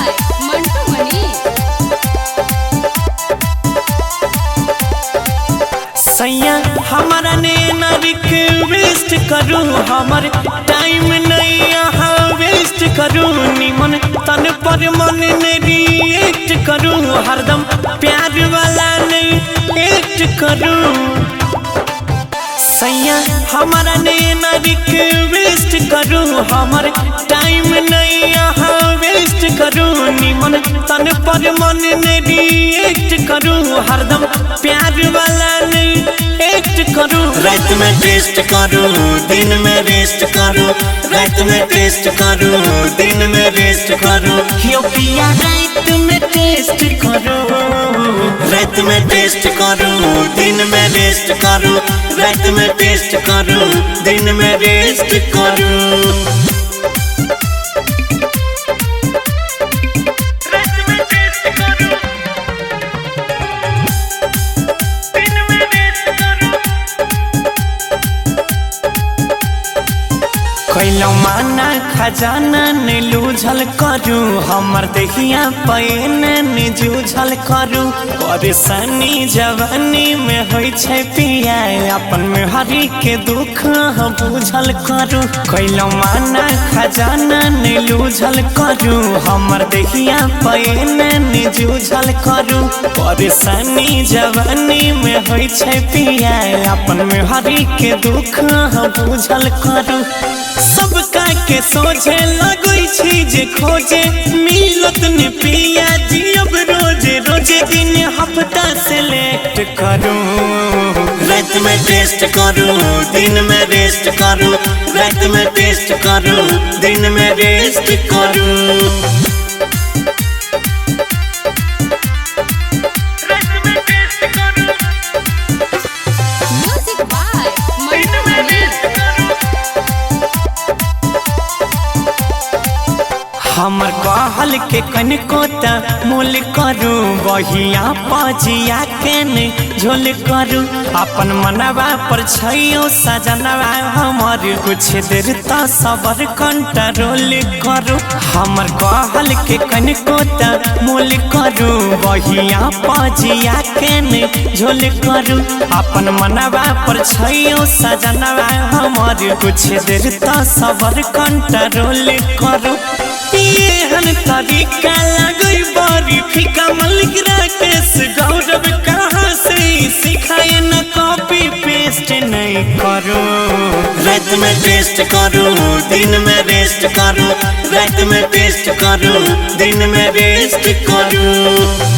by Mantu Mani। सैया हमारा ने ना रिक्वेस्ट करूँ, हमार टाइम नहीं यहाँ वेस्ट करूँ, निमन तन पर मन ने रिएक्ट करूँ, हरदम प्यार वाला नहीं एक्ट करूँ। सैया हमारा ने ना रिक्वेस्ट करूँ, हमार टाइम नहीं यहाँ वेस्ट करूँ, निमन तन पर मन ने रिएक्ट करूँ, हरदम प्यार वाला नहीं एक्ट करूँ। रात में टेस्ट करूँ, दिन में रेस्ट करूँ, रात में टेस्ट करूँ, दिन में रेस्ट करूँ, यो पिया रात में टेस्ट करूँ, रात में टेस्ट करूँ, दिन में रेस्ट करूँ, रात में टेस्ट करूँ, दिन में रेस्ट करूँ। कैलो माना खजाना ने लूझल करूँ, हमर देखिया पैन ने जूझल करूँ, परेशानी जवानी में होइ छै पिया, अपन में हरी के दुख बुझल करूँ। कैलो माना खजाना ने लूझल करूँ, हमर देखिया पैन ने जूझल करूँ, परेशानी जवानी में होइ छै पिया, अपन में हरी के दुख बुझल करूँ। सबका के सोचे लगई छी जे खोजे मिलत ने पिया जी, अब रोजे रोजे दिन हफ्ता सेलेक्ट करूं, रात में टेस्ट करूं, दिन में रेस्ट करूं, रात में टेस्ट करूं, दिन में रेस्ट करूं। हमर कहल के कनको त मोल करूँ, बहिया पजिया के ने झोल करूँ, अपन मनवा पर छैयो सजनवा, हमर कुछ देर त सबर कंट्रोल करूँ। हमर कहल के कनको त मोल करूँ, बहिया पजिया के ने झोल करूँ, अपन मनवा पर छैयो सजनवा, हमर कुछ देर त सबर कंट्रोल करूँ। एहन तरीका लगई बड़ी फीका, मलिक राकेश गौरव कहाँ से सिखाए, न कॉपी पेस्ट नहीं करूँ, रात में टेस्ट करूँ, दिन में रेस्ट करूँ, रात में टेस्ट करूँ, दिन में रेस्ट करूँ।